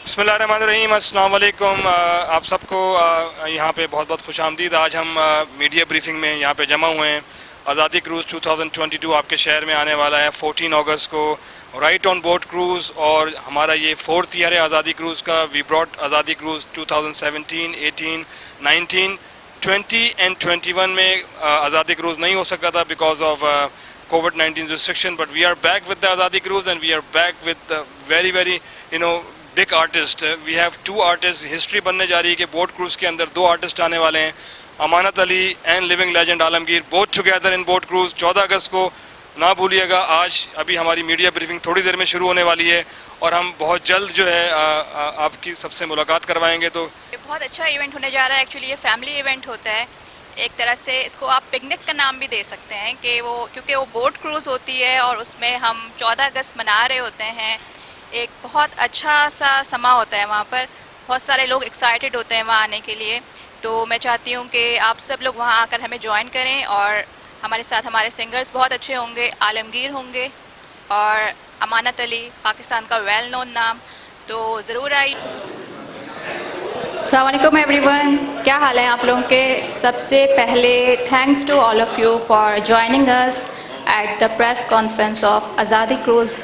बिस्मिल्लाहिर्रहमानिर्रहीम, अस्सलाम वालेकुम। आप सबको यहाँ पे बहुत बहुत खुशामदीद। आज हम मीडिया ब्रीफिंग में यहाँ पे जमा हुए हैं। आज़ादी क्रूज़ 2022 आपके शहर में आने वाला है 14 अगस्त को। राइट ऑन बोट क्रूज़, और हमारा ये 4th ईयर है आज़ादी क्रूज़ का। वी ब्रॉट आज़ादी क्रूज़ 2017, 18, 19, 20 एंड 21 में आज़ादी क्रूज़ नहीं हो सका था because of COVID-19 restriction, but we are back with the Azadi Cruise and we are back with the very big artist. We have 2 artists. History बनने जा रही है कि बोट क्रूज़ के अंदर 2 आर्टिस्ट आने वाले हैं, Amanat Ali and living legend Alamgir, both together in boat cruise. 14 अगस्त को ना भूलिएगा। आज अभी हमारी मीडिया ब्रीफिंग थोड़ी देर में शुरू होने वाली है और हम बहुत जल्द जो है आपकी सबसे मुलाकात करवाएंगे। तो ये बहुत अच्छा इवेंट होने जा रहा है। एक्चुअली ये फैमिली इवेंट होता है। एक तरह से इसको आप पिकनिक का नाम भी दे सकते हैं कि वो, क्योंकि वो बोट क्रूज़ होती है और उसमें हम 14 अगस्त मना रहे होते हैं। एक बहुत अच्छा सा समा होता है वहाँ पर। बहुत सारे लोग एक्साइटेड होते हैं वहाँ आने के लिए। तो मैं चाहती हूँ कि आप सब लोग वहाँ आकर हमें ज्वाइन करें और हमारे साथ हमारे सिंगर्स बहुत अच्छे होंगे। आलमगीर होंगे और अमानत अली, पाकिस्तान का वेल नोन नाम। तो ज़रूर आइए। अस्सलाम वालेकुम एवरीवन, क्या हाल है आप लोगों के। सबसे पहले thanks to all of you for joining us at the press conference of Azadi cruise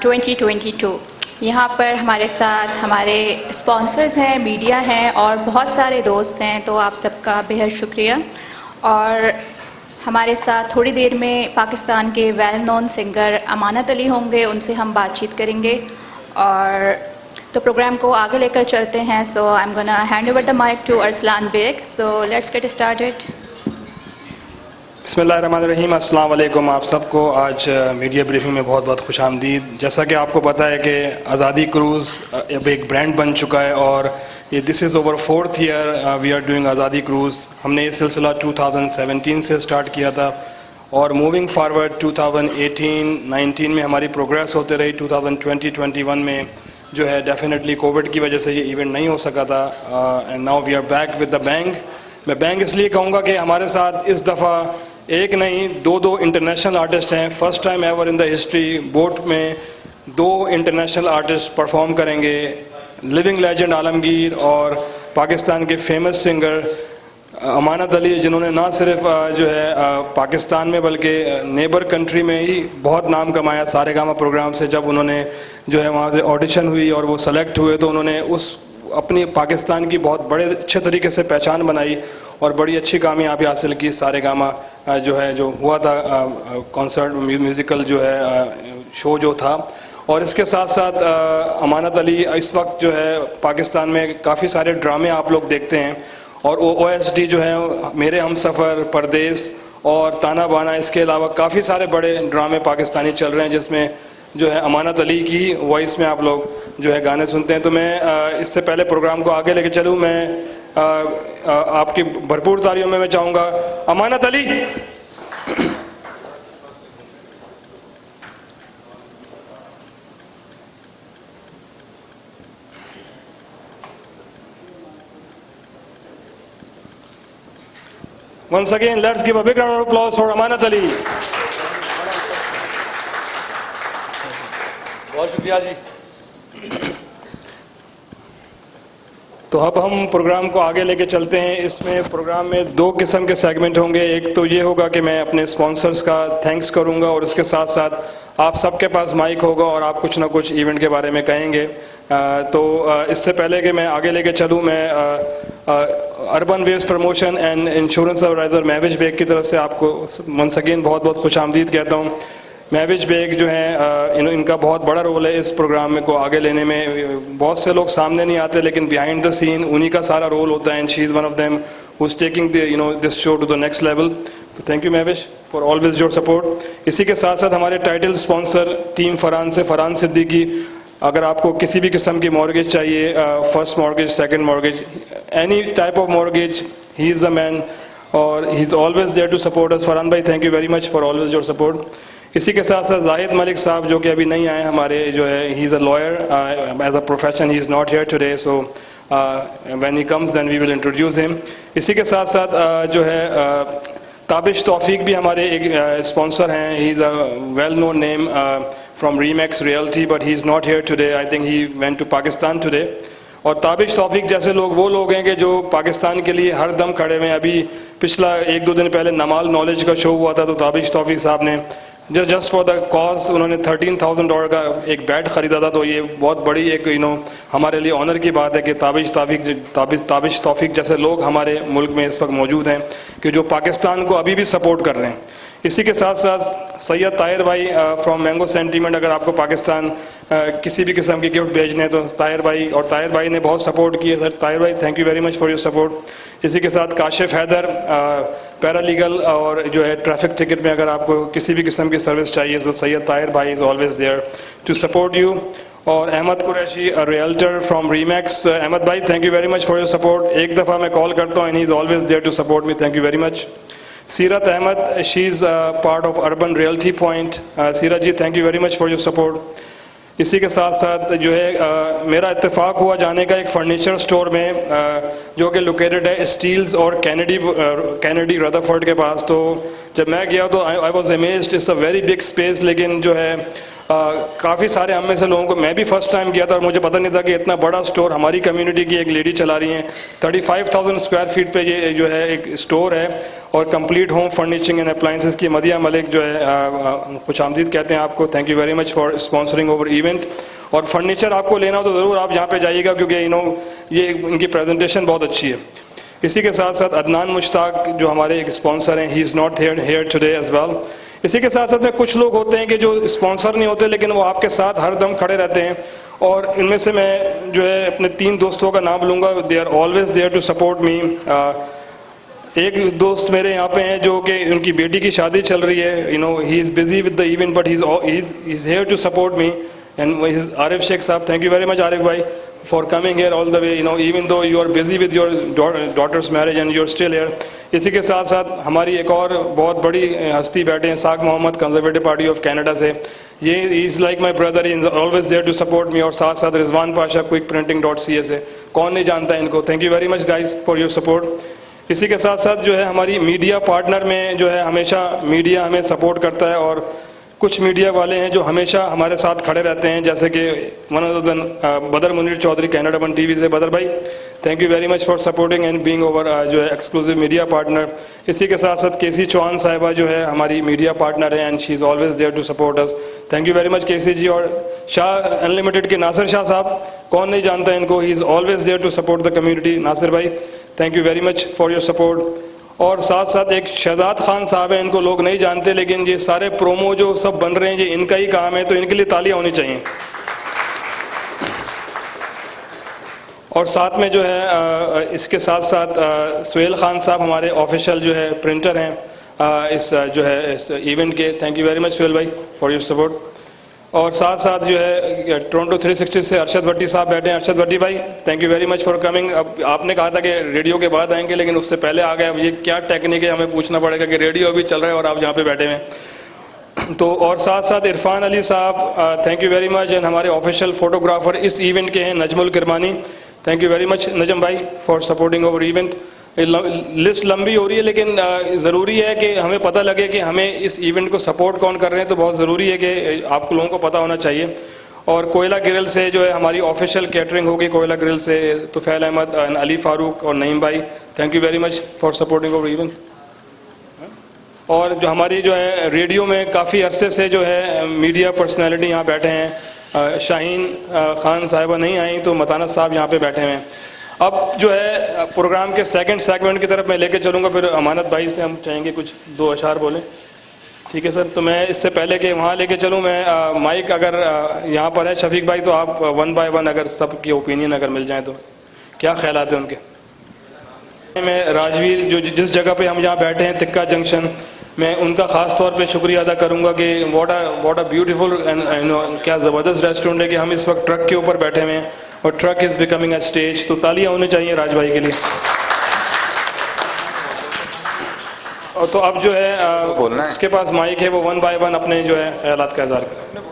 2022। यहाँ पर हमारे साथ हमारे स्पॉन्सर्स हैं, मीडिया हैं और बहुत सारे दोस्त हैं। तो आप सबका बेहद शुक्रिया। और हमारे साथ थोड़ी देर में पाकिस्तान के well known singer Amanat Ali होंगे, उनसे हम बातचीत करेंगे और तो प्रोग्राम को आगे लेकर चलते हैं। So I am gonna hand over the mic to Arsalan Baig. So let's get started. बिस्मिल्लाहिर्रहमानिर्रहीम, अस्सलाम वालेकुम। आप सबको आज मीडिया ब्रीफिंग में बहुत बहुत खुशामदीद। जैसा कि आपको पता है कि आज़ादी क्रूज़ अब एक ब्रांड बन चुका है और ये this is over 4th year we are doing Azadi cruise. हमने ये सिलसिला 2017 से स्टार्ट किया था और मूविंग फारवर्ड 2018, 19 में हमारी प्रोग्रेस होते रही। 2020, 21 में जो है डेफिनेटली कोविड की वजह से ये इवेंट नहीं हो सका था। And now we are back with the bang. मैं बैंग इसलिए कहूँगा कि हमारे साथ इस दफ़ा एक नहीं 2 इंटरनेशनल आर्टिस्ट हैं। First time ever in the history boat में 2 इंटरनेशनल आर्टिस्ट परफॉर्म करेंगे। लिविंग लेजेंड आलमगीर और पाकिस्तान के फेमस सिंगर अमानत अली, जिन्होंने ना सिर्फ जो है पाकिस्तान में बल्कि नेबर कंट्री में ही बहुत नाम कमाया सारेगामा प्रोग्राम से। जब उन्होंने जो है वहाँ से ऑडिशन हुई और वो सेलेक्ट हुए तो उन्होंने उस अपनी पाकिस्तान की बहुत बड़े अच्छे तरीके से पहचान बनाई और बड़ी अच्छी कामयाबी हासिल की। सारेगामा जो है जो हुआ था कॉन्सर्ट म्यूज़िकल जो है शो जो था। और इसके साथ साथ अमानत अली इस वक्त जो है पाकिस्तान में काफ़ी सारे ड्रामे आप लोग देखते हैं और OSD जो है मेरे हम सफ़र, परदेस और ताना बाना, इसके अलावा काफ़ी सारे बड़े ड्रामे पाकिस्तानी चल रहे हैं जिसमें जो है अमानत अली की वॉइस में आप लोग जो है गाने सुनते हैं। तो मैं इससे पहले प्रोग्राम को आगे लेके चलूँ, मैं आपकी भरपूर तालियों में मैं चाहूँगा Amanat Ali. Once again, let's give a big round of applause for Amanat Ali. बहुत शुक्रिया जी। तो अब हम प्रोग्राम को आगे लेके चलते हैं। इसमें प्रोग्राम में 2 किस्म के सेगमेंट होंगे। एक तो ये होगा कि मैं अपने स्पॉन्सर्स का थैंक्स करूंगा और उसके साथ साथ आप सबके पास माइक होगा और आप कुछ ना कुछ इवेंट के बारे में कहेंगे। तो इससे पहले कि मैं आगे लेके चलूँ, मैं urban waves promotion and insurance advisor Mahvish Baig की तरफ से आपको वंस अगेन बहुत बहुत खुशामदीद कहता हूँ। महविश बेग जो है इनका बहुत बड़ा रोल है इस प्रोग्राम में को आगे लेने में। बहुत से लोग सामने नहीं आते लेकिन बिहाइंड द सीन उन्हीं का सारा रोल होता है। And she is one of them who is taking this show to the next level. तो thank you Mahvish for always your support. इसी के साथ साथ हमारे टाइटल स्पॉन्सर टीम फरहान से फरहान सिद्दीकी, अगर आपको किसी भी किस्म की मॉर्गेज चाहिए, first mortgage, second mortgage, any type of mortgage, he is the man और he is always there to support us. Farhan भाई, thank you very much for always your support. इसी के साथ साथ जाहिद मलिक साहब जो कि अभी नहीं आए हमारे, जो है he is a lawyer as a profession, he is not here today, so when he comes then we will introduce him. इसी के साथ साथ जो है ताबिश तौफीक भी हमारे एक स्पॉन्सर हैं। He is a well known name from Remax Realty, but he is not here today. I think he went to Pakistan today. और ताबिश तौफीक जैसे लोग वो लोग हैं कि जो पाकिस्तान के लिए हर दम खड़े हुए हैं। अभी पिछला 1-2 दिन पहले नमाल नॉलेज का शो हुआ था, तो ताबिश तौफीक साहब ने जस्ट फॉर द कॉज उन्होंने $13,000 का एक बैट ख़रीदा था। तो ये बहुत बड़ी एक हमारे लिए ऑनर की बात है कि ताबिश तौफीक जैसे लोग हमारे मुल्क में इस वक्त मौजूद हैं कि जो पाकिस्तान को अभी भी सपोर्ट कर रहे हैं। इसी के साथ साथ सैयद ताहिर भाई फ्रॉम मैंगो सेंटीमेंट, अगर आपको पाकिस्तान किसी भी किस्म की गिफ्ट भेजने हैं तो ताहिर भाई ने बहुत सपोर्ट की है। सर ताहिर भाई, thank you very much for your support. इसी के साथ काशिफ हैदर पैरालीगल और जो है ट्रैफिक टिकट में अगर आपको किसी भी किस्म की सर्विस चाहिए तो सैयद ताहिर भाई is always there to support you. और Ahmed Qureshi realtor from Remax, Ahmed भाई thank you very much for your support. एक दफ़ा मैं कॉल करता हूँ and he is always there to support me, thank you very much. Seerat Ahmed, she is part of urban realty point. Seerat ji thank you very much for your support. इसी के साथ साथ जो है मेरा इत्तेफाक हुआ जाने का एक फर्नीचर स्टोर में जो कि लोकेटेड है स्टील्स और कैनेडी रदरफोर्ड के पास। तो जब मैं गया तो I was amazed, it's a very big space, लेकिन जो है काफ़ी सारे हम में से लोगों को, मैं भी फर्स्ट टाइम गया था और मुझे पता नहीं था कि इतना बड़ा स्टोर हमारी कम्युनिटी की एक लेडी चला रही हैं। 35,000 स्क्वायर फीट पे ये जो है एक स्टोर है और complete home furnishing and appliances की मदिया मलिक जो है खुशामदीद कहते हैं आपको। Thank you very much for sponsoring over event. और फर्नीचर आपको लेना हो तो ज़रूर आप यहाँ पे जाइएगा क्योंकि ये इनकी प्रेजेंटेशन बहुत अच्छी है। इसी के साथ साथ अदनान मुश्ताक जो हमारे एक स्पॉन्सर हैं, he is not here today as well. इसी के साथ साथ में कुछ लोग होते हैं कि जो स्पॉन्सर नहीं होते लेकिन वो आपके साथ हर दम खड़े रहते हैं, और इनमें से मैं जो है अपने 3 दोस्तों का नाम लूँगा। They are always there to support me. एक दोस्त मेरे यहाँ पे हैं जो कि उनकी बेटी की शादी चल रही है, he is busy with the event but he is here to support me, and Arif Shaikh साहब, thank you very much Arif भाई for coming here all the way, even though you are busy with your daughter's marriage and you're still here. इसी के साथ साथ हमारी एक और बहुत बड़ी हस्ती बैठे हैं, साग Mohammad, conservative party of Canada से। ये is like my brother, is always there to support me. और साथ साथ रिजवान पाशा QuickPrinting.ca से, कौन नहीं जानता है इनको। Thank you very much guys for your support. इसी के साथ साथ जो है हमारी मीडिया पार्टनर में जो है हमेशा मीडिया हमें सपोर्ट करता है, और कुछ मीडिया वाले हैं जो हमेशा हमारे साथ खड़े रहते हैं, जैसे कि बदर मुनीर चौधरी कैनेडा 1 TV से। बदर भाई thank you very much for supporting and being over जो है एक्सक्लूसिव मीडिया पार्टनर। इसी के साथ साथ केसी चौहान साहिबा जो है हमारी मीडिया पार्टनर है and she is always there to support us. Thank you very much KC ji. और शाह अनलिमिटेड के नासिर शाह साहब, कौन नहीं जानता है इनको, he is always there to support the community. Nasir भाई thank you very much for your support. और साथ साथ एक शहजाद खान साहब हैं, इनको लोग नहीं जानते लेकिन ये सारे प्रोमो जो सब बन रहे हैं ये इनका ही काम है, तो इनके लिए तालियां होनी चाहिए। और साथ में जो है इसके साथ साथ सुहेल खान साहब हमारे ऑफिशियल जो है प्रिंटर हैं इस जो है इस इवेंट के। Thank you very much Suhail भाई फॉर योर सपोर्ट। और साथ साथ जो है टोरंटो 360 से अरशद भट्टी साहब बैठे हैं। अरशद भट्टी भाई thank you very much for coming. अब आपने कहा था कि रेडियो के बाद आएंगे लेकिन उससे पहले आ गए। अब ये क्या टेक्निक है, हमें पूछना पड़ेगा कि रेडियो अभी चल रहा है और आप जहाँ पे बैठे हैं। तो और साथ साथ इरफान अली साहब thank you very much, and हमारे ऑफिशियल फोटोग्राफर इस इवेंट के हैं Najmul Kirmani. Thank you very much Najam भाई for supporting over event. List लंबी हो रही है लेकिन ज़रूरी है कि हमें पता लगे कि हमें इस इवेंट को सपोर्ट कौन कर रहे हैं, तो बहुत ज़रूरी है कि आप लोगों को पता होना चाहिए। और कोयला ग्रिल से जो है हमारी ऑफिशियल कैटरिंग होगी, कोयला ग्रिल से तुफैल अहमद, अली फारूक और नईम भाई, thank you very much for supporting over event. और जो हमारी जो है रेडियो में काफ़ी अरसे से जो है मीडिया पर्सनैलिटी यहाँ बैठे हैं, शाहीन खान साहिबा नहीं आई तो मताना साहब यहाँ पे बैठे हुए हैं। अब जो है प्रोग्राम के सेकंड सेगमेंट की तरफ मैं लेके चलूँगा, फिर अमानत भाई से हम चाहेंगे कुछ 2 अशार बोलें। ठीक है सर, तो मैं इससे पहले कि वहाँ लेके चलूँ, मैं माइक अगर यहाँ पर है शफीक भाई, तो आप 1 by 1 अगर सबकी ओपिनियन अगर मिल जाए तो क्या ख्यालात हैं उनके। मैं राजवीर जो जिस जगह पे हम यहाँ बैठे हैं तिक्का जंक्शन, मैं उनका ख़ास तौर पे शुक्रिया अदा करूँगा कि व्हाट अ ब्यूटीफुल एंड क्या ज़बरदस्त रेस्टोरेंट है कि हम इस वक्त ट्रक के ऊपर बैठे हुए हैं और truck is becoming a stage. तो तालियां होनी चाहिए राज भाई के लिए। और तो अब जो है इसके पास माइक है, वो 1 by 1 अपने जो है ख्यालात का इज़हार करें।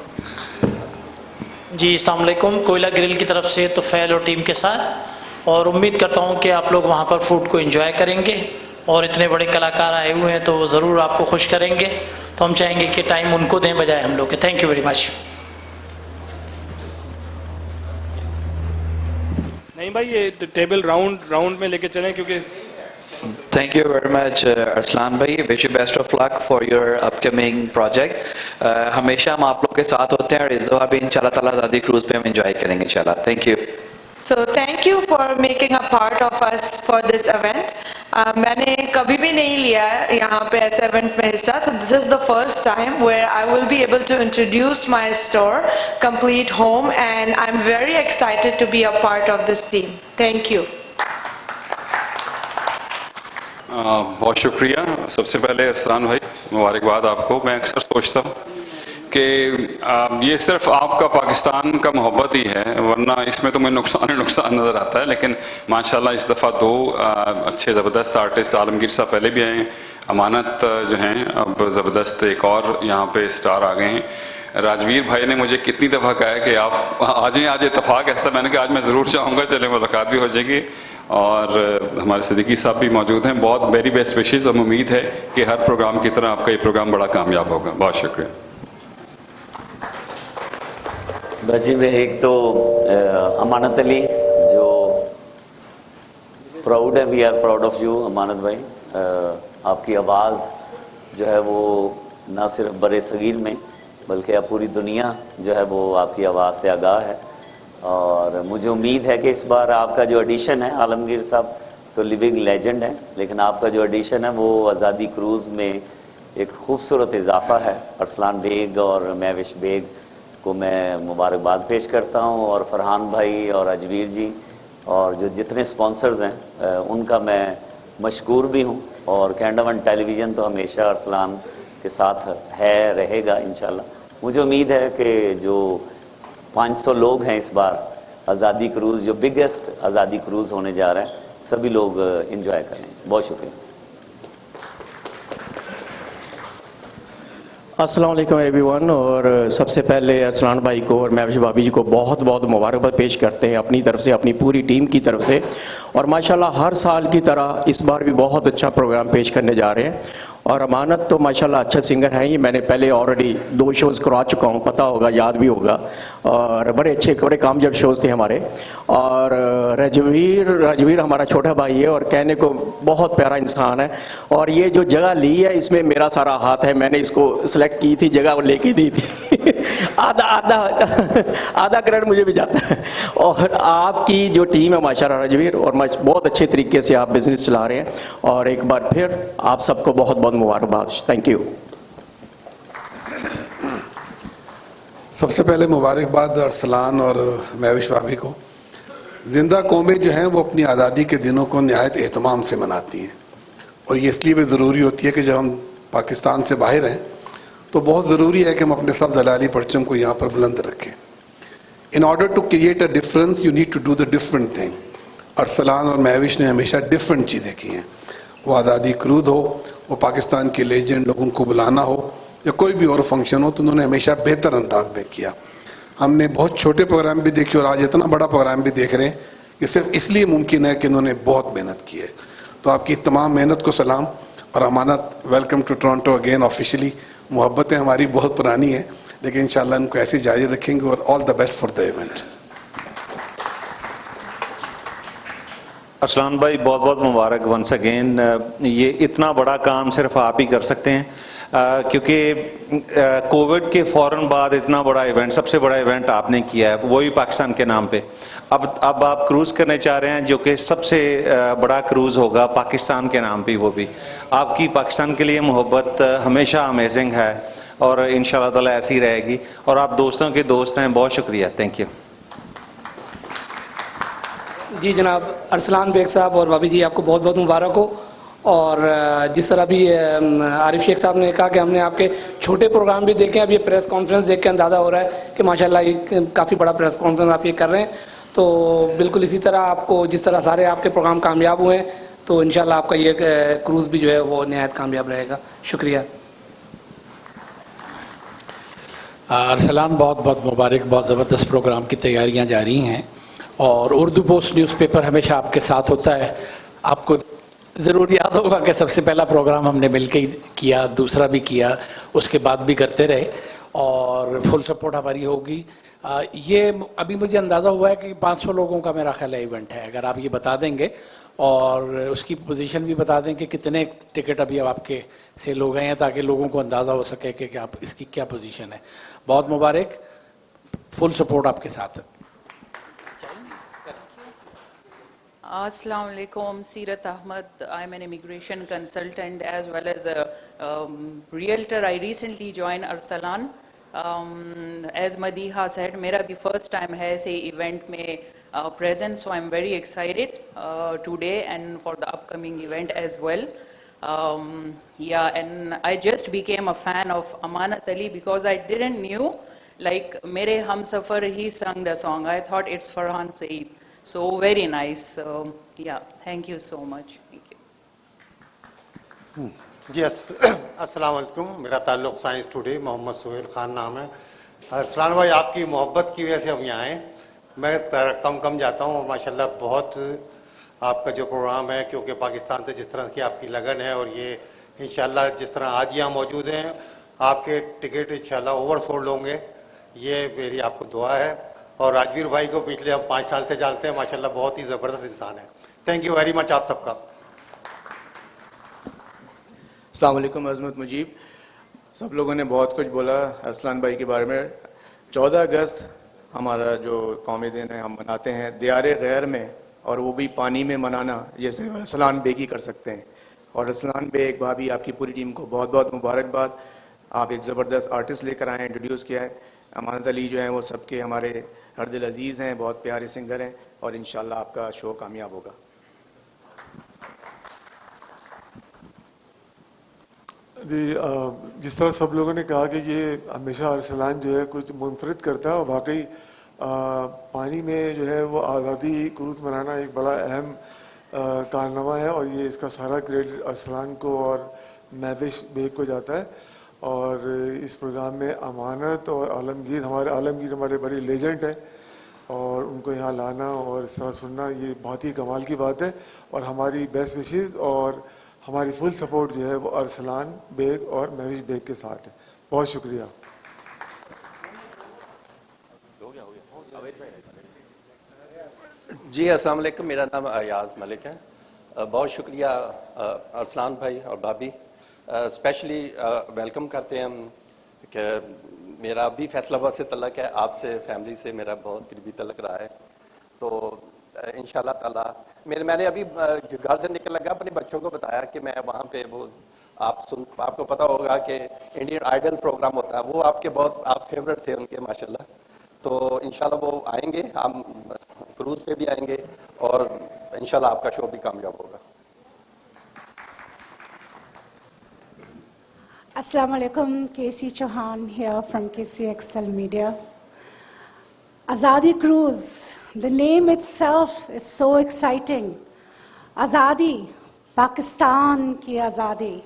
जी अस्सलाम वालेकुम, कोयला ग्रिल की तरफ से तुफैल और टीम के साथ, और उम्मीद करता हूँ कि आप लोग वहाँ पर फूड को एंजॉय करेंगे, और इतने बड़े कलाकार आए हुए हैं तो वो ज़रूर आपको खुश करेंगे, तो हम चाहेंगे कि टाइम उनको दें बजाय हम लोग के। Thank you very much. नहीं भाई, ये टेबल राउंड में लेके चलें क्योंकि Thank you very much, Arslan bhai. Wish you best of luck for your upcoming project. हमेशा हम आप लोग के साथ होते हैं और इस दफा भी इंशाल्लाह ताला आज़ादी क्रूज पे हम एंजॉय करेंगे इंशाल्लाह. Thank you. So thank you for making a part of us for this event. मैंने कभी भी नहीं लिया है यहाँ पे ऐसे event में हिस्सा, so this is the first time where I will be able to introduce my store, Complete Home, and I'm very excited to be a part of this team. Thank you. बहुत शुक्रिया. सबसे पहले अरसलान भाई, मुबारकबाद आपको. मैं अक्सर सोचता हूँ कि ये सिर्फ आपका पाकिस्तान का मोहब्बत ही है, वरना इसमें तो मुझे नुकसान ही नुकसान नज़र आता है. लेकिन माशाल्लाह इस दफ़ा 2 अच्छे ज़बरदस्त आर्टिस्ट, आलमगीर साहब पहले भी आए हैं, अमानत जो हैं अब ज़बरदस्त एक और यहाँ पे स्टार आ गए हैं. राजवीर भाई ने मुझे कितनी दफ़ा कहा है कि आप आ जाएं, आज इत्तेफाक ऐसा. मैंने कहा आज मैं ज़रूर चाहूँगा, चले मुलाकात भी हो जाएगी. और हमारे सिद्दीकी साहब भी मौजूद हैं. बहुत वेरी बेस्ट विशेज़ और उम्मीद है कि हर प्रोग्राम की तरह आपका ये प्रोग्राम बड़ा कामयाब होगा. बहुत शुक्रिया. बस जी, मैं एक तो अमानत अली जो प्राउड है, we are proud of you Amanat भाई. आपकी आवाज़ जो है वो ना सिर्फ बड़े सगीर में बल्कि अब पूरी दुनिया जो है वो आपकी आवाज़ से आगाह है. और मुझे उम्मीद है कि इस बार आपका जो एडिशन है, आलमगीर साहब तो लिविंग लेजेंड है, लेकिन आपका जो एडिशन है वो आज़ादी क्रूज़ में एक खूबसूरत इजाफा है. अरसलान बेग और महविश बेग को मैं मुबारकबाद पेश करता हूँ, और फरहान भाई और अजवीर जी और जो जितने स्पॉन्सर्स हैं उनका मैं मशकूर भी हूँ. और कैनेडा वन टेलीविज़न तो हमेशा अरसलान के साथ है, रहेगा इंशाल्लाह. मुझे उम्मीद है कि जो 500 लोग हैं इस बार आज़ादी क्रूज़, जो बिगेस्ट आज़ादी क्रूज़ होने जा रहा है, सभी लोग एंजॉय करें. बहुत शुक्रिया. अस्सलाम वालेकुम एवरीवन. और सबसे पहले अरसलान भाई को और महविश भाभी जी को बहुत बहुत मुबारकबाद पेश करते हैं अपनी तरफ से, अपनी पूरी टीम की तरफ से. और माशाल्लाह हर साल की तरह इस बार भी बहुत अच्छा प्रोग्राम पेश करने जा रहे हैं. और अमानत तो माशाल्लाह अच्छा सिंगर है ही, मैंने पहले ऑलरेडी 2 शोज़ करवा चुका हूँ, पता होगा, याद भी होगा, और बड़े अच्छे बड़े कामयाब शोज़ थे हमारे. और राजवीर हमारा छोटा भाई है और कहने को बहुत प्यारा इंसान है. और ये जो जगह ली है इसमें मेरा सारा हाथ है, मैंने इसको सिलेक्ट की थी, जगह लेके दी थी. आधा क्रेडिट मुझे भी जाता है. और आपकी जो टीम है माशाल्लाह राजवीर, और बहुत अच्छे तरीके से आप बिजनेस चला रहे हैं. और एक बार फिर आप सबको बहुत बहुत मुबारकबाद. Thank you. सबसे पहले मुबारकबाद अरसलान और महविश भाभी को. जिंदा कौमें जो हैं वो अपनी आज़ादी के दिनों को निहायत एहतमाम से मनाती हैं, और ये इसलिए भी ज़रूरी होती है कि जब हम पाकिस्तान से बाहर हैं तो बहुत ज़रूरी है कि हम अपने सब जलाली परचम को यहाँ पर बुलंद रखें. In order to create a difference you need to do the different thing. Arsalan और महविश ने हमेशा डिफरेंट चीज़ें की हैं. वो आज़ादी क्रूज़ हो, वो पाकिस्तान के लेजेंड लोगों को बुलाना हो, या कोई भी और फंक्शन हो, तो उन्होंने हमेशा बेहतर अंदाज में किया. हमने बहुत छोटे प्रोग्राम भी देखे और आज इतना बड़ा प्रोग्राम भी देख रहे हैं. ये सिर्फ इसलिए मुमकिन है कि इन्होंने बहुत मेहनत की है. तो आपकी तमाम मेहनत को सलाम. और Amanat, welcome to Toronto again officially. मोहब्बतें हमारी बहुत पुरानी हैं, लेकिन इंशाल्लाह इनको ऐसे जारी रखेंगे. और all the best for the event. Arsalan भाई बहुत बहुत मुबारक वंस अगेन. ये इतना बड़ा काम सिर्फ आप ही कर सकते हैं, क्योंकि कोविड के फ़ौरन बाद इतना बड़ा इवेंट, सबसे बड़ा इवेंट आपने किया है, वो भी पाकिस्तान के नाम पे. अब आप क्रूज़ करने चाह रहे हैं जो कि सबसे बड़ा क्रूज़ होगा पाकिस्तान के नाम पे. वो भी आपकी पाकिस्तान के लिए मोहब्बत हमेशा अमेजिंग है और इंशाल्लाह ताला ऐसी रहेगी. और आप दोस्तों के दोस्त हैं. बहुत शुक्रिया. Thank you. जी जनाब अरसलान बेग साहब और भाभी जी, आपको बहुत बहुत मुबारक हो. और जिस तरह भी आरिफ शेख साहब ने कहा कि हमने आपके छोटे प्रोग्राम भी देखे, अब ये प्रेस कॉन्फ्रेंस देख के अंदाज़ा हो रहा है कि माशाल्लाह ये काफ़ी बड़ा प्रेस कॉन्फ्रेंस आप ये कर रहे हैं. तो बिल्कुल इसी तरह आपको, जिस तरह सारे आपके प्रोग्राम कामयाब हुए हैं, तो इंशाल्लाह आपका ये क्रूज़ भी जो है वो नहायत कामयाब रहेगा. शुक्रिया. अरसलान बहुत बहुत मुबारक. बहुत ज़बरदस्त प्रोग्राम की तैयारियां जारी हैं और उर्दू पोस्ट न्यूज़पेपर हमेशा आपके साथ होता है. आपको ज़रूर याद होगा कि सबसे पहला प्रोग्राम हमने मिलकर ही किया, दूसरा भी किया, उसके बाद भी करते रहे और फुल सपोर्ट हमारी होगी. ये अभी मुझे अंदाज़ा हुआ है कि 500 लोगों का मेरा ख्याल है इवेंट है, अगर आप ये बता देंगे और उसकी पोजीशन भी बता दें कि कितने टिकट अभी अब आपके सेल हो गए हैं, ताकि लोगों को अंदाज़ा हो सके कि आप इसकी क्या पोजीशन है। बहुत मुबारक, फुल सपोर्ट आपके साथ है। Assalamu alaikum, Seerat Ahmad. I'm an immigration consultant as well as a realtor. I recently joined Arsalan. As Madiha said, मेरा भी first time है ऐसे event में present, so I'm very excited today and for the upcoming event as well. Yeah, and I just became a fan of Amanat Ali because I didn't knew, like मेरे हम सफर he sung the song. I thought it's Farhan Saeed. So very nice. So yeah, thank you so much. Thank you. जी अस्सलाम वालेकुम, मेरा ताल्लुक़ science today, Mohammad Suhail Khan नाम है। अरसलान भाई, आपकी मोहब्बत की वजह से हम यहाँ आए। मैं कम जाता हूँ और माशाल्लाह बहुत आपका जो प्रोग्राम है, क्योंकि पाकिस्तान से जिस तरह की आपकी लगन है और ये इंशाल्लाह जिस तरह आज यहाँ मौजूद हैं, आपके टिकट इंशाल्लाह ओवरसोल्ड होंगे, ये मेरी आपको दुआ है। और राजवीर भाई को पिछले हम 5 साल से जानते हैं, माशाल्लाह बहुत ही ज़बरदस्त इंसान है। थैंक यू वेरी मच आप सबका। अस्सलाम वालेकुम अज़मत मुजीब। सब लोगों ने बहुत कुछ बोला अरसलान भाई के बारे में। 14 अगस्त हमारा जो कौमी दिन है हम मनाते हैं दियारे गैर में, और वो भी पानी में मनाना ये सिर्फ अरसलान बेग ही कर सकते हैं। और अरसलान बेग भाभी, आपकी पूरी टीम को बहुत बहुत मुबारकबाद। आप एक ज़बरदस्त आर्टिस्ट लेकर आए, इंट्रोड्यूस किया है। अमानत अली जो हैं वो सबके हमारे हर दिल अजीज़ हैं, बहुत प्यारे सिंगर हैं और इंशाल्लाह आपका शो कामयाब होगा। जिस तरह सब लोगों ने कहा कि ये हमेशा अरसलान जो है कुछ मुनफरिद करता है, और वाकई पानी में जो है वो आज़ादी क्रूज़ मनाना एक बड़ा अहम कारनामा है, और ये इसका सारा क्रेडिट अरसलान को और महविश बेग को जाता है। और इस प्रोग्राम में अमानत और आलमगीर हमारे बड़े लेजेंड हैं, और उनको यहाँ लाना और इस तरह सुनना ये बहुत ही कमाल की बात है। और हमारी बेस्ट विशेज़ और हमारी फुल सपोर्ट जो है वो अरसलान बेग और महविश बेग के साथ है। बहुत शुक्रिया। जी अस्सलाम वालेकुम, मेरा नाम अयाज मलिक है। बहुत शुक्रिया अरसलान भाई और भाभी, स्पेशली वेलकम करते हैं हम कि मेरा अभी फैसलाबाद से तलक है, आपसे फैमिली से मेरा बहुत करीबी तलक रहा है। तो इंशाल्लाह ताला मैंने अभी घर से निकल लगा अपने बच्चों को बताया कि मैं वहाँ पे वो आपको पता होगा कि इंडियन आइडल प्रोग्राम होता है, वो आपके बहुत आप फेवरेट थे उनके माशाल्लाह। तो इंशाल्लाह वो आएंगे, हम क्रूज़ पे भी आएंगे और इंशाल्लाह आपका शो भी कामयाब होगा। Assalamu alaikum, KC Chauhan here from KCXL Media. Azadi Cruise, the name itself is so exciting. Azadi, Pakistan की आज़ादी,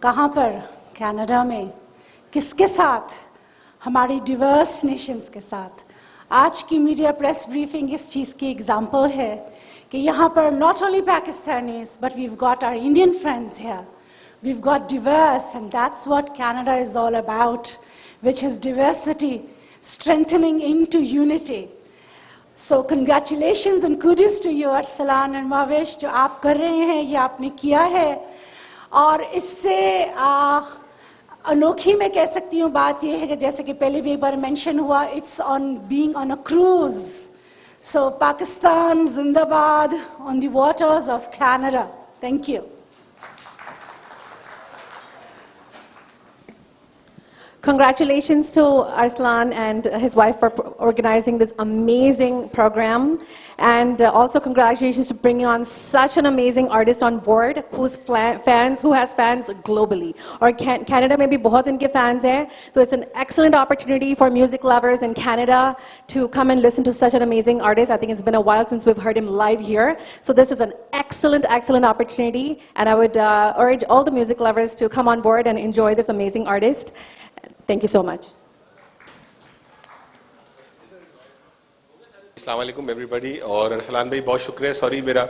कहाँ पर? कनाडा में। किसके साथ? हमारी diverse nations के साथ। आज की मीडिया प्रेस ब्रीफिंग इस चीज़ की एग्जाम्पल है कि यहाँ पर not only Pakistanis, but we've got our Indian friends here. We've got diverse, and that's what Canada is all about, which is diversity, strengthening into unity. So congratulations and kudos to you, Arsalan and Mahwish, जो आप कर रहे हैं, ये आपने किया है। और इससे अनोखी मैं कह सकती हूँ बात ये है कि जैसे कि पहले भी एक बार मेंशन हुआ, it's on being on a cruise. So Pakistan, Zindabad, on the waters of Canada. Thank you. Congratulations to Arslan and his wife for organizing this amazing program, and also congratulations to bringing on such an amazing artist on board who has fans globally. और Canada में भी बहुत इनके fans हैं, so it's an excellent opportunity for music lovers in Canada to come and listen to such an amazing artist. I think it's been a while since we've heard him live here, so this is an excellent opportunity, and I would urge all the music lovers to come on board and enjoy this amazing artist. Thank you so much. अस्सलाम वालेकुम everybody. और अरसलान भाई बहुत शुक्रिया, sorry मेरा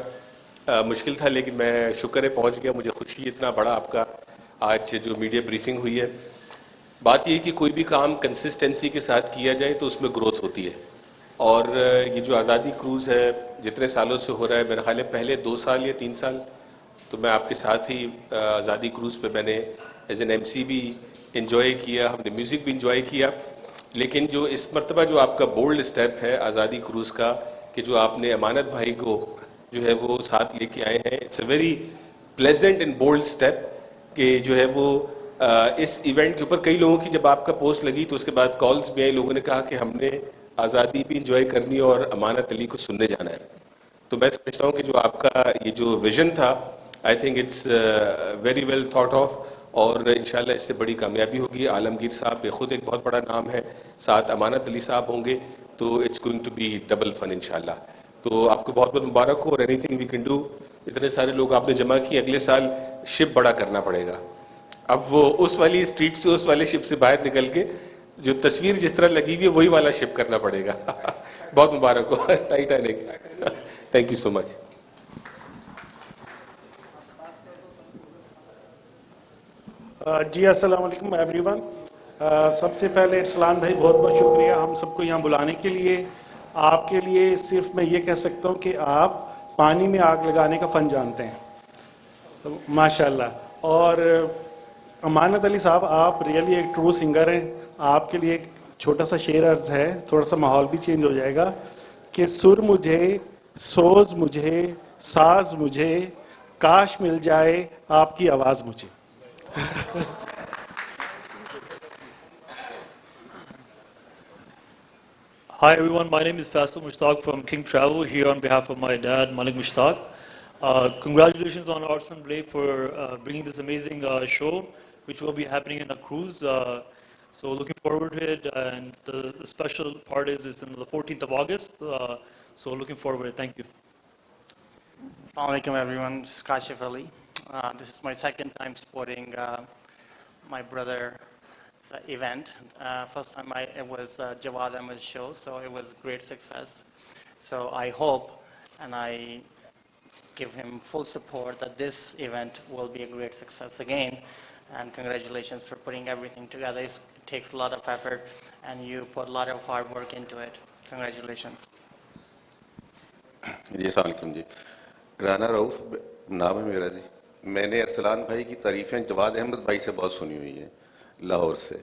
मुश्किल था लेकिन मैं शुक्र है पहुंच गया। मुझे खुशी इतना बड़ा आपका आज जो मीडिया ब्रीफिंग हुई है, बात ये कि कोई भी काम कंसिस्टेंसी के साथ किया जाए तो उसमें ग्रोथ होती है। और ये जो आज़ादी क्रूज़ है जितने सालों से हो रहा है, मेरे ख्याल है पहले 2 साल या 3 साल तो मैं आपके साथ ही आज़ादी क्रूज़ पे मैंने एज एन MC भी इंजॉय किया, हमने म्यूज़िक भी इंजॉय किया। लेकिन जो इस मरतबा जो आपका बोल्ड स्टेप है आज़ादी क्रूज़ का, कि जो आपने अमानत भाई को जो है वो साथ लेके आए हैं, it's a very pleasant and bold step कि जो है वो इस इवेंट के ऊपर कई लोगों की जब आपका पोस्ट लगी तो उसके बाद कॉल्स भी आई, लोगों ने कहा कि हमने आज़ादी भी इंजॉय करनी है और अमानत अली को सुनने जाना है। तो मैं समझता हूँ कि जो आपका ये जो विजन था, I think it's very well thought of, और इंशाल्लाह इससे बड़ी कामयाबी होगी। आलमगीर साहब ये खुद एक बहुत बड़ा नाम है, साथ अमानत अली साहब होंगे, तो it's going to be double fun इंशाल्लाह। तो आपको बहुत बहुत मुबारक हो और एनीथिंग वी कैन डू। इतने सारे लोग आपने जमा किए, अगले साल शिप बड़ा करना पड़ेगा। अब वो उस वाली स्ट्रीट से, उस वाले शिप से बाहर निकल के जो तस्वीर जिस तरह लगी हुई है वही वाला शिप करना पड़ेगा। बहुत मुबारक हो Titanic. Thank you so much. जी अस्सलाम वालेकुम एवरीवन। सबसे पहले अरसलान भाई बहुत बहुत शुक्रिया हम सबको यहाँ बुलाने के लिए। आपके लिए सिर्फ मैं ये कह सकता हूँ कि आप पानी में आग लगाने का फ़न जानते हैं, तो माशाल्लाह। और अमानत अली साहब, आप रियली एक ट्रू सिंगर हैं। आपके लिए एक छोटा सा शेर अर्ज है, थोड़ा सा माहौल भी चेंज हो जाएगा कि सुर मुझे, सोज मुझे, साज मुझे, काश मिल जाए आपकी आवाज़ मुझे। Hi everyone, my name is Faisal Mushtaq from King Travel, here on behalf of my dad Malik Mushtaq. Congratulations on Arslan Blake for bringing this amazing show, which will be happening in a cruise. So looking forward to it, and the special part is it's on the 14th of August. So looking forward to it. Thank you. Assalamu alaikum everyone, this is Kashif Ali. This is my second time supporting my brother's event. First time it was Jawad Ahmed's show, so it was great success. So I hope and I give him full support that this event will be a great success again. And congratulations for putting everything together. It takes a lot of effort and you put a lot of hard work into it. Congratulations. जी अस्सलाम वालेकुम जी, राना रऊफ नाम है मेरा जी। मैंने अरसलान भाई की तारीफ़ें जवाद अहमद भाई से बहुत सुनी हुई हैं लाहौर से,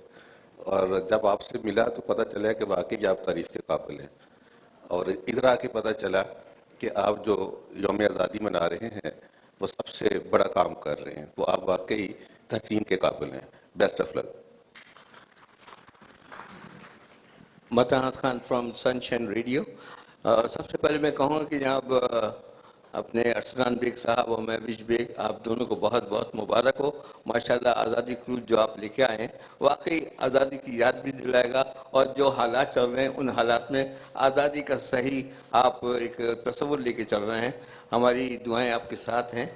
और जब आपसे मिला तो पता चला कि वाकई आप तारीफ़ के काबिल हैं, और इधर आके पता चला कि आप जो यौम आज़ादी मना रहे हैं वो सबसे बड़ा काम कर रहे हैं, तो आप वाकई तहसीन के काबिल हैं। Best of luck. Matanat Khan from sunshine radio. सबसे पहले मैं कहूँगा कि जनाब अपने अरसलान बेग साहब और महविश बेग, आप दोनों को बहुत बहुत मुबारक हो। माशाल्लाह आज़ादी क्रूज जो आप लेके आए हैं वाकई आज़ादी की याद भी दिलाएगा, और जो हालात चल रहे हैं उन हालात में आज़ादी का सही आप एक तस्वुर लेके चल रहे हैं। हमारी दुआएं आपके साथ हैं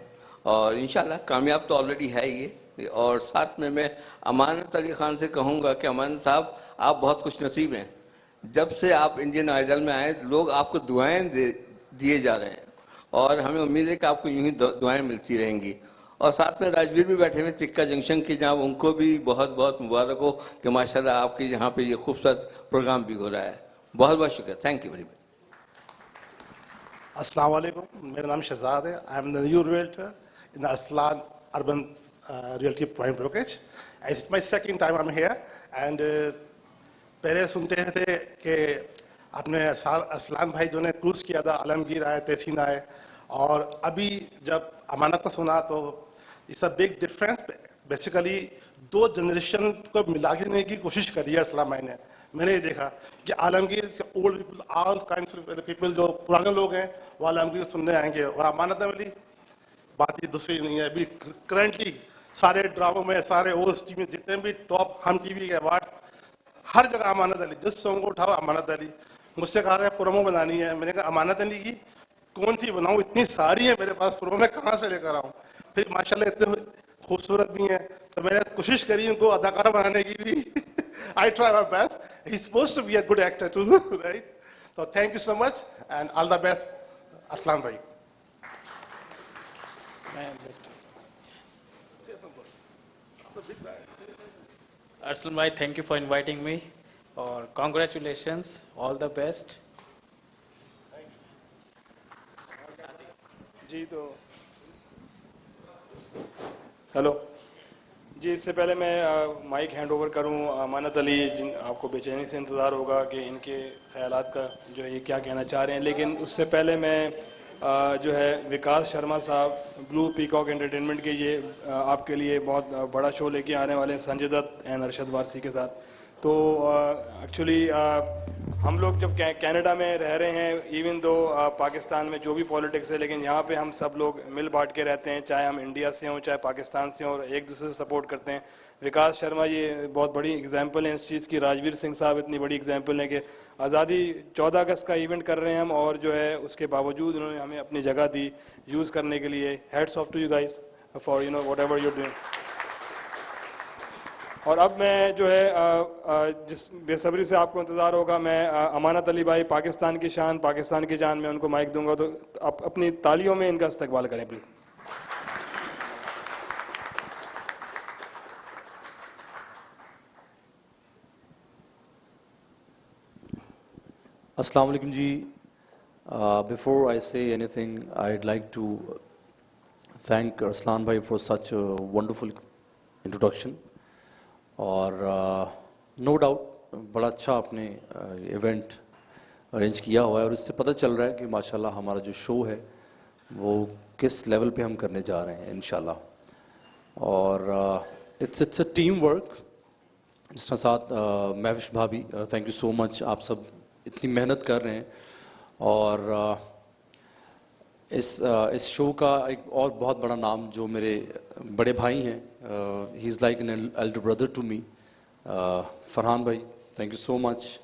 और इंशाल्लाह कामयाब तो ऑलरेडी है ये। और साथ में मैं अमानत अली खान से कहूँगा कि अमानत साहब आप बहुत खुश नसीब हैं। जब से आप इंडियन आइडल में आए लोग आपको दुआएं दिए जा रहे हैं, और हमें उम्मीद है कि आपको यूं ही दुआएं मिलती रहेंगी। और साथ में राजवीर भी बैठे हुए तिक्का जंक्शन के, जहाँ उनको भी बहुत बहुत मुबारक हो कि माशाल्लाह आपके यहाँ पे ये खूबसूरत प्रोग्राम भी हो रहा है। बहुत बहुत शुक्रिया, थैंक यू वेरी मच। अस्सलाम वालेकुम, मेरा नाम शहजाद है। I am the new realtor in the Arsalan urban realty prime brokerage. It's my second time I am here and पहले सुनते थे कि आपने अरसलान भाई जो ने क्रूज़ किया था, आलमगीर आए, तहसीन आए, और अभी जब अमानत का सुना तो it's a big difference. Basically दो जनरेशन को मिलाने की कोशिश करी है अरसलान भाई ने। मैंने ये देखा कि आलमगीर से old people, all kinds of people, जो पुराने लोग हैं वो आलमगीर सुनने आएंगे, और अमानत वाली बात ही दूसरी नहीं है। अभी करंटली सारे ड्रामों में, सारे OST में, जितने भी टॉप हम TV के अवार्ड्स, हर जगह अमानत अली, जिस सॉन्ग को उठाओ अमानत अली। मुझसे कहा है प्रोमो बनानी है, मैंने कहा अमानत अली की कौन सी बनाऊं, इतनी सारी है मेरे पास प्रोमो, मैं कहाँ से लेकर आऊँ। फिर माशाल्लाह इतने खूबसूरत भी हैं, तो मैंने कोशिश करी उनको अदाकारा बनाने की भी। I try my best, he is supposed to be a good actor too, right. तो thank you so much and all the best Arsalan भाई। Arsalan bhai, thank you for inviting me. Or congratulations, all the best. जी तो hello जी, इससे पहले मैं mic hand over करूं अमानत अली, जिन आपको बेचैनी से इंतज़ार होगा कि इनके ख़यालात का जो है ये क्या कहना चाह रहे हैं, लेकिन उससे पहले मैं जो है विकास शर्मा साहब ब्लू पीकॉक एंटरटेनमेंट के ये आपके लिए बहुत बड़ा शो लेके आने वाले हैं संजय दत्त एंड अरशद वारसी के साथ। तो एक्चुअली हम लोग जब कनाडा में रह रहे हैं, इवन दो पाकिस्तान में जो भी पॉलिटिक्स है, लेकिन यहाँ पे हम सब लोग मिल बांट के रहते हैं, चाहे हम इंडिया से हों चाहे पाकिस्तान से हों, और एक दूसरे से सपोर्ट करते हैं। विकास शर्मा ये बहुत बड़ी एग्जांपल है इस चीज़ की, राजवीर सिंह साहब इतनी बड़ी एग्जांपल है कि आज़ादी 14 अगस्त का इवेंट कर रहे हैं हम, और जो है उसके बावजूद उन्होंने हमें अपनी जगह दी यूज़ करने के लिए। Heads off to you guys for you know whatever you doing. और अब मैं जो है जिस बेसब्री से आपको इंतज़ार होगा, मैं अमानत अली भाई पाकिस्तान की शान पाकिस्तान की जान में उनको माइक दूंगा, तो आप अपनी तालियों में इनका इस्तकबाल करें please. Assalamu alaikum ji. Before I say anything, I'd like to thank Arslan bhai for such a wonderful introduction. और नो डाउट बड़ा अच्छा आपने इवेंट अरेंज किया हुआ है, और इससे पता चल रहा है कि माशाल्लाह हमारा जो शो है वो किस लेवल पे हम करने जा रहे हैं इंशाल्लाह। और इट्स अ टीम वर्क। जिस साथ महविश भाभी, थैंक यू सो मच, आप सब इतनी मेहनत कर रहे हैं। और इस शो का एक और बहुत बड़ा नाम जो मेरे बड़े भाई हैं, he is like an elder brother to me, Farhan भाई, थैंक यू सो मच।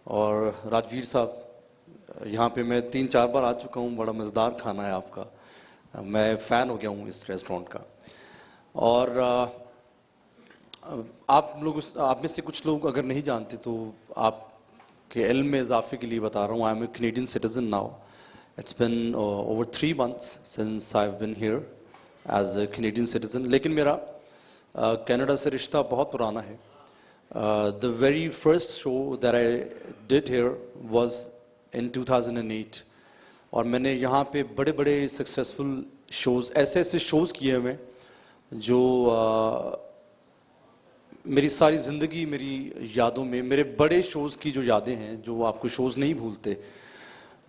और राजवीर साहब, यहाँ पे मैं 3-4 बार आ चुका हूँ, बड़ा मज़ेदार खाना है आपका, मैं फ़ैन हो गया हूँ इस रेस्टोरेंट का। और आप में से कुछ लोग अगर नहीं जानते तो आपके इल्म में इजाफे के लिए बता रहा हूँ, I am a Canadian citizen now. It's been over 3 months since I've been here as a Canadian citizen. लेकिन मेरा कनाडा से रिश्ता बहुत पुराना है। The very first show that I did here was in 2008. और मैंने यहाँ पे बड़े बड़े सक्सेसफुल शोज़, ऐसे शोज़ किए हुए जो मेरी सारी ज़िंदगी मेरी यादों में, मेरे बड़े शोज़ की जो यादें हैं, जो आपको शोज़ नहीं भूलते,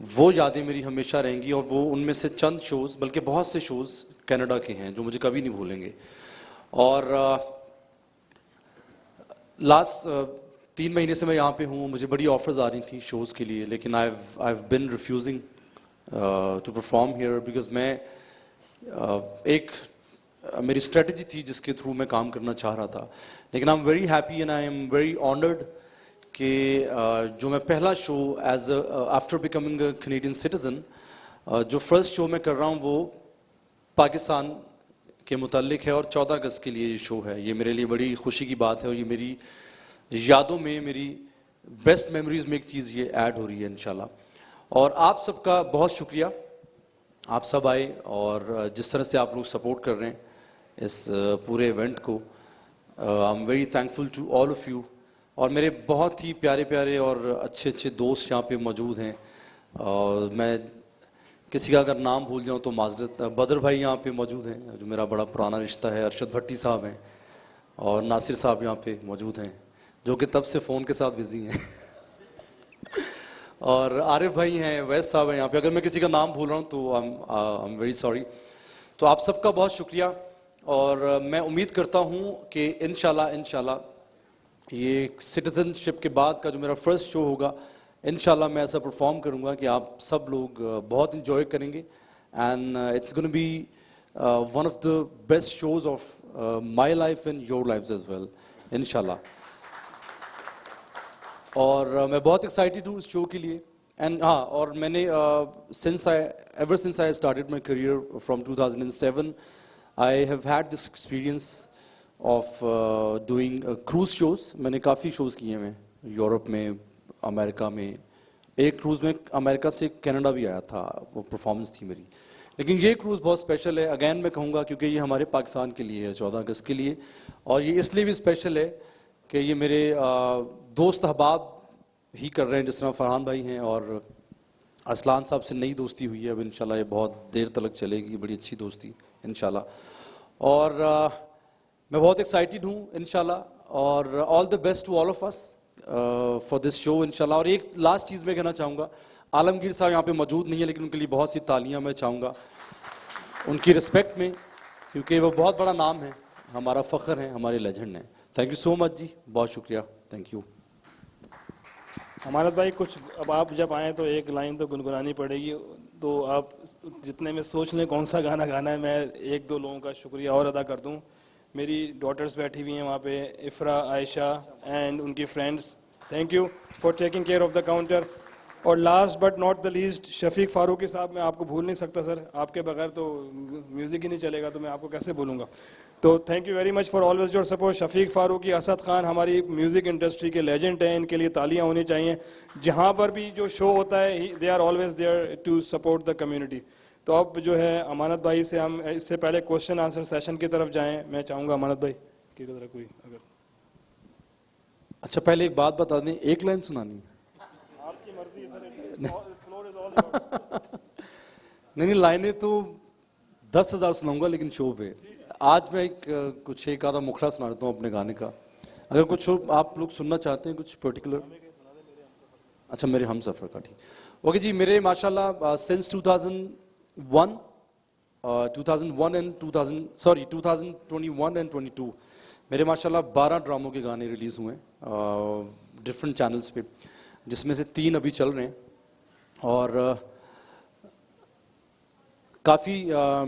वो यादें मेरी हमेशा रहेंगी। और वो उनमें से चंद शोज़, बल्कि बहुत से शोज़ कनाडा के हैं जो मुझे कभी नहीं भूलेंगे। और लास्ट 3 महीने से मैं यहाँ पे हूँ, मुझे बड़ी ऑफर्स आ रही थी शोज़ के लिए, लेकिन I have been refusing to perform here because मैं मेरी स्ट्रेटजी थी जिसके थ्रू मैं काम करना चाह रहा था। लेकिन I am very happy and I am very honoured कि जो मैं पहला show as after becoming a Canadian citizen, जो फर्स्ट शो मैं कर रहा हूँ वो पाकिस्तान के मुतालिक है, और 14 अगस्त के लिए ये शो है। ये मेरे लिए बड़ी खुशी की बात है, और ये मेरी यादों में, मेरी बेस्ट मेमोरीज़ में एक चीज़ ये ऐड हो रही है इंशाल्लाह। और आप सबका बहुत शुक्रिया, आप सब आए और जिस तरह से आप लोग सपोर्ट कर रहे हैं इस पूरे इवेंट को, I am very thankful to all of you. और मेरे बहुत ही प्यारे प्यारे और अच्छे अच्छे दोस्त यहाँ पे मौजूद हैं, और मैं किसी का अगर नाम भूल जाऊँ तो माजरत। बदर भाई यहाँ पे मौजूद हैं जो मेरा बड़ा पुराना रिश्ता है, अरशद भट्टी साहब हैं, और नासिर साहब यहाँ पे मौजूद हैं जो कि तब से फ़ोन के साथ बिजी हैं और आरिफ भाई हैं, वैस साहब हैं यहाँ पे। अगर मैं किसी का नाम भूल रहा हूँ तो आई एम वेरी सॉरी। तो आप सबका बहुत शुक्रिया, और मैं उम्मीद करता हूँ कि इंशाल्लाह ये सिटीज़नशिप के बाद का जो मेरा फर्स्ट शो होगा, इंशाल्लाह मैं ऐसा परफॉर्म करूँगा कि आप सब लोग बहुत इंजॉय करेंगे, and it's gonna be one of the best shows of my life and your lifes as well इंशाल्लाह। और मैं बहुत एक्साइटेड हूँ इस शो के लिए। एंड हाँ, और मैंने ever since I started my career from 2007, I have had this experience of doing cruise shows. मैंने काफ़ी शोज़ किए हैं यूरोप में, अमेरिका में। एक क्रूज़ में अमेरिका से कनाडा भी आया था, वो परफॉर्मेंस थी मेरी। लेकिन ये क्रूज़ बहुत स्पेशल है, अगेन मैं कहूँगा, क्योंकि ये हमारे पाकिस्तान के लिए है, 14 अगस्त के लिए। और ये इसलिए भी स्पेशल है कि ये मेरे दोस्त अहबाब ही कर रहे हैं, जिस तरह फरहान भाई हैं और अरसलान साहब से नई दोस्ती हुई है। अब इंशाल्लाह ये बहुत देर तक चलेगी, बड़ी अच्छी दोस्ती इंशाल्लाह। और मैं बहुत एक्साइटेड हूँ इंशाल्लाह, और all the best to all of us for this show इंशाल्लाह। और एक लास्ट चीज़ मैं कहना चाहूँगा, आलमगीर साहब यहाँ पे मौजूद नहीं है, लेकिन उनके लिए बहुत सी तालियाँ मैं चाहूँगा उनकी रिस्पेक्ट में, क्योंकि वो बहुत बड़ा नाम है, हमारा फ़ख्र है, हमारे लेजेंड हैं। थैंक यू सो मच जी, बहुत शुक्रिया, थैंक यू। अमानत भाई, कुछ अब आप जब आए तो एक लाइन तो गुनगुनानी पड़ेगी, तो आप जितने में सोच लें कौन सा गाना गाना है। मैं एक दो लोगों का शुक्रिया और अदा कर दूं। मेरी डॉटर्स बैठी हुई हैं वहाँ पे, इफ्रा, आयशा एंड उनकी friends, thank you for taking care of the counter. और last but not the least, Shafiq Farooqui साहब, मैं आपको भूल नहीं सकता सर, आपके बगैर तो म्यूज़िक ही नहीं चलेगा, तो मैं आपको कैसे भूलूंगा। तो thank you very much for always your support. Shafiq Farooqui, Asad Khan हमारी म्यूज़िक इंडस्ट्री के लेजेंड हैं, इनके लिए तालियां होनी चाहिए। जहां पर भी जो शो होता है, they are always there to support the community. तो अब जो है अमानत भाई से हम इससे पहले क्वेश्चन आंसर सेशन की तरफ जाएं। मैं चाहूँगा अमानत भाई की तरह कोई अगर। अच्छा, पहले एक बात बता दें, एक लाइन सुनानी है? आपकी मर्जी है सर, फ्लोर इज ऑल नहीं, लाइनें तो 10,000 सुनाऊंगा, लेकिन शो पे आज मैं एक आधा मुखड़ा सुना देता हूँ अपने गाने का। अगर कुछ आप लोग सुनना चाहते हैं कुछ पर्टिकुलर। अच्छा, मेरे हम सफ़र का, ठीक। ओके जी, मेरे माशाल्लाह सिंस 2001 एंड 2021 एंड 22 मेरे माशाल्लाह 12 ड्रामों के गाने रिलीज़ हुए हैं डिफरेंट चैनल्स पे, जिसमें से 3 अभी चल रहे हैं। और काफ़ी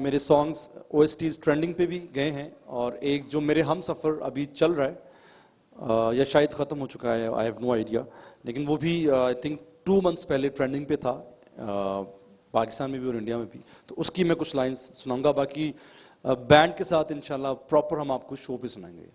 मेरे सॉन्ग्स OSTs ट्रेंडिंग पे भी गए हैं। और एक जो मेरे हम सफ़र अभी चल रहा है या शायद ख़त्म हो चुका है, आई हैव नो आइडिया, लेकिन वो भी आई थिंक 2 मंथ्स पहले ट्रेंडिंग पे था, पाकिस्तान में भी और इंडिया में भी। तो उसकी मैं कुछ लाइंस सुनाऊंगा, बाकी बैंड के साथ इंशाल्लाह प्रॉपर हम आपको शो पे सुनाएंगे।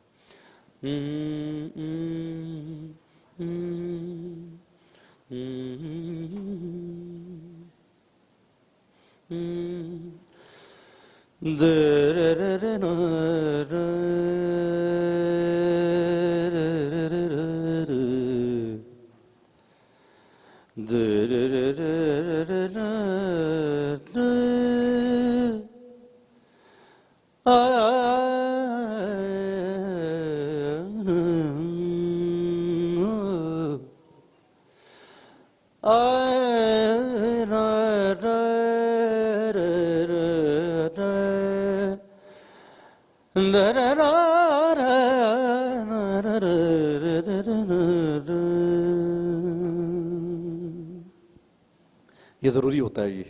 ये ज़रूरी होता है, ये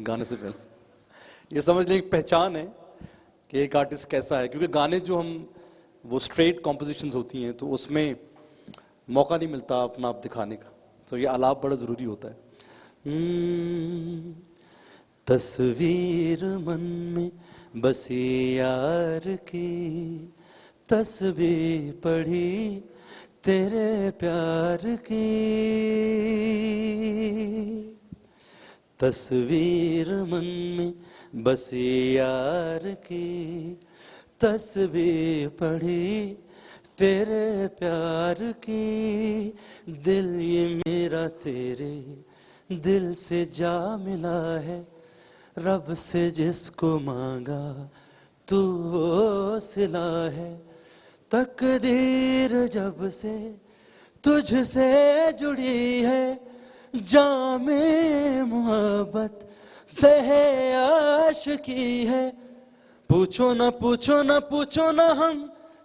गाने से पहले ये समझ लें एक पहचान है कि एक आर्टिस्ट कैसा है, क्योंकि गाने जो हम वो स्ट्रेट कॉम्पोजिशंस होती हैं तो उसमें मौका नहीं मिलता अपना आप दिखाने का, तो ये आलाप बड़ा ज़रूरी होता है। तस्वीर मन में बसी यार की, तस्वीर पढ़ी तेरे प्यार की, तस्वीर मन में बसी यार की, तस्वीर पढ़ी तेरे प्यार की, दिल ये मेरा तेरे दिल से जा मिला है, रब से जिसको मांगा तू वो सिला है, तकदीर जब से तुझसे जुड़ी है, जामे मोहब्बत से है आशिकी है, पूछो न पूछो न पूछो न हम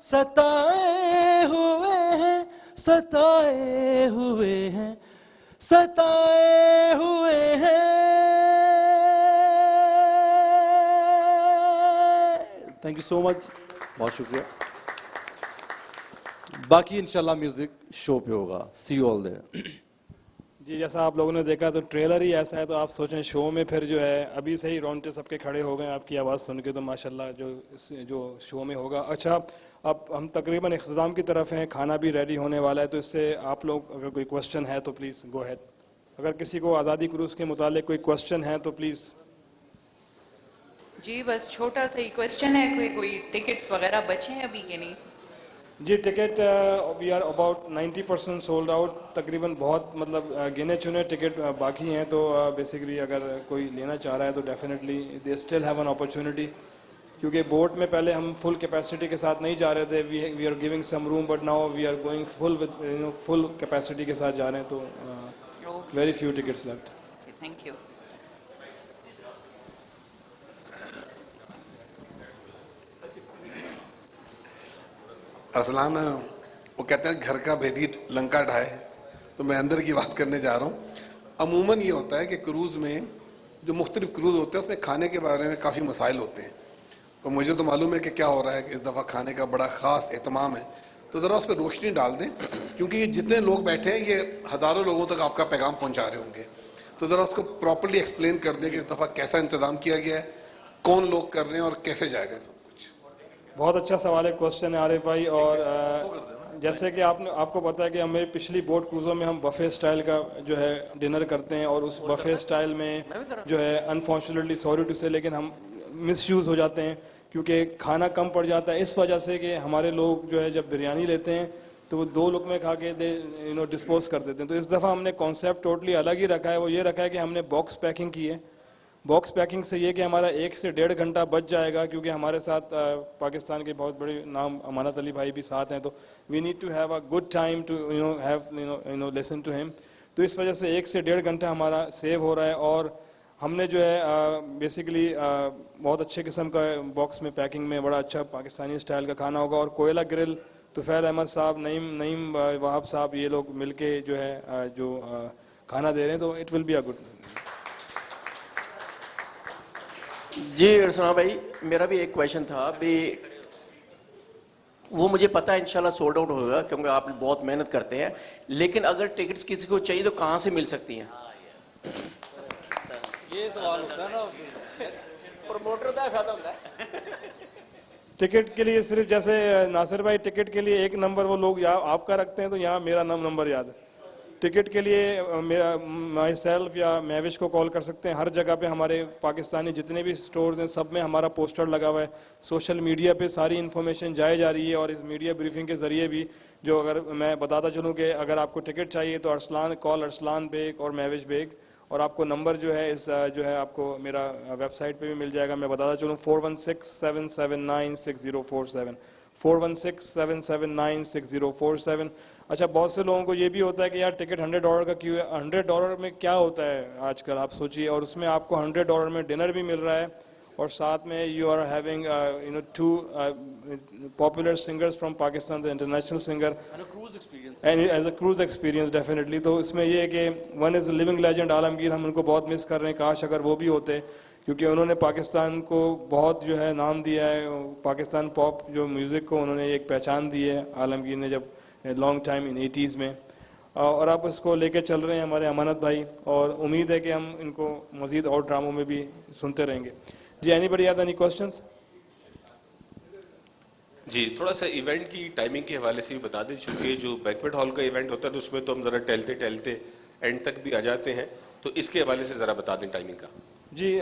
सताए हुए हैं, सताए हुए हैं, सताए हुए हैं। थैंक यू सो मच, बहुत शुक्रिया। बाकी इंशाल्लाह म्यूजिक शो पे होगा, सी यू ऑल देयर। जी, जैसा आप लोगों ने देखा तो ट्रेलर ही ऐसा है, तो आप सोचें शो में फिर जो है अभी से ही रोंगटे सबके खड़े हो गए आपकी आवाज़ सुन के, तो माशाल्लाह जो शो में होगा। अच्छा, अब हम तकरीबन इख्तिताम की तरफ हैं, खाना भी रेडी होने वाला है, तो इससे आप लोग अगर कोई क्वेश्चन है तो प्लीज़ गो अहेड। अगर किसी को आज़ादी क्रूज़ के मुतालिक कोई क्वेश्चन है तो प्लीज़। जी, बस छोटा सा ही क्वेश्चन है, कोई टिकट्स वगैरह बचे हैं अभी कि नहीं? जी ticket we are about 90% sold out, तकरीबन बहुत मतलब गिने चुने टिकट बाकी हैं, तो बेसिकली अगर कोई लेना चाह रहा है तो definitely they still have an opportunity, क्योंकि बोट में पहले हम फुल कैपेसिटी के साथ नहीं जा रहे थे, we are giving some room, but now we are going full with full capacity के साथ जा रहे हैं, तो very few tickets left. Thank you. Arsalan, वो कहते हैं घर का भेदी लंका ढाए, तो मैं अंदर की बात करने जा रहा हूँ। अमूमन ये होता है कि क्रूज़ में जो मुख्तलिफ क्रूज़ होते हैं उसमें खाने के बारे में काफ़ी मसाइल होते हैं, तो मुझे तो मालूम है कि क्या हो रहा है कि इस दफ़ा खाने का बड़ा ख़ास एहतमाम है, तो ज़रा उस पर रोशनी डाल दें, क्योंकि ये जितने लोग बैठे हैं ये हज़ारों लोगों तक आपका पैगाम पहुँचा रहे होंगे, तो ज़रा उसको प्रॉपर्ली एक्सप्लेन कर दें कि इस दफ़ा कैसा इंतज़ाम किया गया है, कौन लोग कर रहे हैं और कैसे जाएगा सब कुछ। बहुत अच्छा सवाल है, क्वेश्चन है आरिफ भाई। और जैसे कि आपको पता है कि हमें पिछली बोट क्रूज़ों में हम बफे स्टाइल का जो है डिनर करते हैं, और उस बफे स्टाइल में जो है अनफॉर्चुनेटली सॉरी टू से लेकिन हम मिसयूज़ हो जाते हैं, क्योंकि खाना कम पड़ जाता है, इस वजह से कि हमारे लोग जो है जब बिरयानी लेते हैं तो वो 2 लुकमे खा के डिस्पोज कर देते हैं। तो इस दफ़ा हमने कॉन्सेप्ट टोटली अलग ही रखा है, वो ये रखा है कि हमने बॉक्स पैकिंग की है। बॉक्स पैकिंग से ये कि हमारा 1 से 1.5 घंटा बच जाएगा, क्योंकि हमारे साथ पाकिस्तान के बहुत बड़े नाम अमानत अली भाई भी साथ हैं, तो we need to have a good time to have listen to him, तो इस वजह से 1 से 1.5 घंटा हमारा सेव हो रहा है। और हमने जो है बेसिकली बहुत अच्छे किस्म का बॉक्स में पैकिंग में बड़ा अच्छा पाकिस्तानी स्टाइल का खाना होगा, और कोयला ग्रिल तुफैल अहमद साहब, नईम वहाब साहब, ये लोग मिलके जो है जो खाना दे रहे हैं, तो it will be a good. जी अरसलान भाई, मेरा भी एक क्वेश्चन था भी, वो मुझे पता है इंशाल्लाह सोल्ड आउट होगा क्योंकि आप बहुत मेहनत करते हैं, लेकिन अगर टिकट्स किसी को चाहिए तो कहाँ से मिल सकती हैं? ये सवाल होता है ना, प्रमोटर का फायदा होता है। टिकट के लिए सिर्फ जैसे नासिर भाई टिकट के लिए एक नंबर वो लोग यहाँ आपका रखते हैं, तो यहाँ मेरा नंबर याद है। टिकट के लिए मेरा माई सेल्फ या महविश को कॉल कर सकते हैं। हर जगह पे हमारे पाकिस्तानी जितने भी स्टोर्स हैं सब में हमारा पोस्टर लगा हुआ है, सोशल मीडिया पे सारी इन्फॉर्मेशन जाए जा रही है, और इस मीडिया ब्रीफिंग के ज़रिए भी जो अगर मैं बताता चलूँ कि अगर आपको टिकट चाहिए तो कॉल अरसलान बेग और महविश बेग, और आपको नंबर जो है इस जो है आपको मेरा वेबसाइट पे भी मिल जाएगा। मैं बताता चलूँ 4167796047 4167796047। अच्छा, बहुत से लोगों को ये भी होता है कि यार टिकट $100 का क्यों है, $100 में क्या होता है आजकल आप सोचिए, और उसमें आपको $100 में डिनर भी मिल रहा है, और साथ में you are having 2 popular singers from Pakistan, the international singer, and as a cruise experience definitely. तो इसमें ये है कि one is living legend Alamgir, हम उनको बहुत मिस कर रहे हैं, काश अगर वो भी होते, क्योंकि उन्होंने पाकिस्तान को बहुत जो है नाम दिया है, पाकिस्तान पॉप जो म्यूज़िक को उन्होंने एक पहचान दी है आलमगीर ने जब लॉन्ग टाइम इन 80s में, और आप उसको लेके चल रहे हैं हमारे अमानत भाई, और उम्मीद है कि हम इनको मज़ीद और ड्रामों में भी सुनते रहेंगे। जी, एनीबडी हैव एनी क्वेश्चंस? जी, थोड़ा सा इवेंट की टाइमिंग के हवाले से भी बता दें, चूँकि जो बैंक्वेट हॉल का इवेंट होता है तो उसमें तो हम ज़रा टहलते टहलते एंड तक भी आ जाते हैं, तो इसके हवाले से ज़रा बता दें टाइमिंग का। जी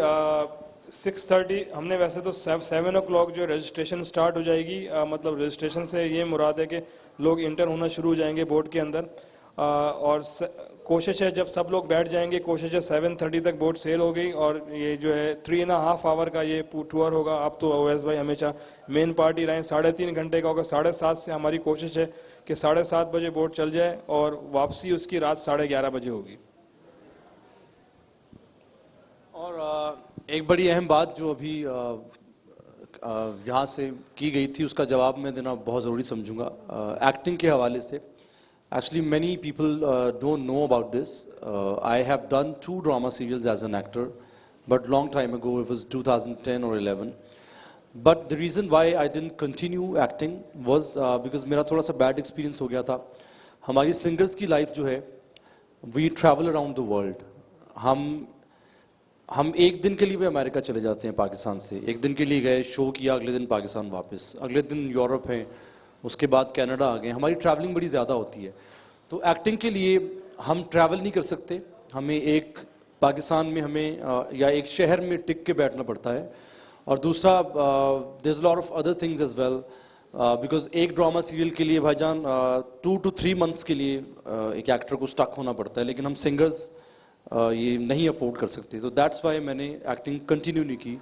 6:30 हमने वैसे तो 7 o'clock जो रजिस्ट्रेशन स्टार्ट हो जाएगी, मतलब रजिस्ट्रेशन से ये मुराद है कि लोग इंटर होना शुरू हो जाएंगे बोट के अंदर, और कोशिश है जब सब लोग बैठ जाएंगे, कोशिश है 7:30 तक बोट सेल हो गई, और ये जो है 3.5 आवर का ये टूर होगा। आप तो ओवैस भाई हमेशा मेन पार्टी रहे, 3.5 घंटे का होगा। 7:30 से हमारी कोशिश है कि 7:30 बजे बोट चल जाए, और वापसी उसकी रात 11:30 बजे होगी। और एक बड़ी अहम बात जो अभी यहाँ से की गई थी उसका जवाब मैं देना बहुत ज़रूरी समझूंगा, एक्टिंग के हवाले से। Actually, many people don't know about this. I have done 2 drama serials as an actor, but long time ago, it was 2010 or 11. But the reason why I didn't continue acting was because मेरा थोड़ा सा bad experience हो गया था। हमारी singers की life जो है, we travel around the world. हम एक दिन के लिए भी अमेरिका चले जाते हैं पाकिस्तान से, एक दिन के लिए गए, शो किया, अगले दिन पाकिस्तान वापस, अगले दिन यूरोप है, उसके बाद कनाडा आ गए। हमारी ट्रैवलिंग बड़ी ज़्यादा होती है, तो एक्टिंग के लिए हम ट्रैवल नहीं कर सकते, हमें एक पाकिस्तान में हमें या एक शहर में टिक के बैठना पड़ता है। और दूसरा there is lot of other things as well, because एक ड्रामा सीरियल के लिए भाईजान 2 to 3 months के लिए एक एक्टर को स्टक होना पड़ता है, लेकिन हम सिंगर्स ये नहीं अफोर्ड कर सकते, तो दैट्स वाई मैंने एक्टिंग कंटिन्यू नहीं की,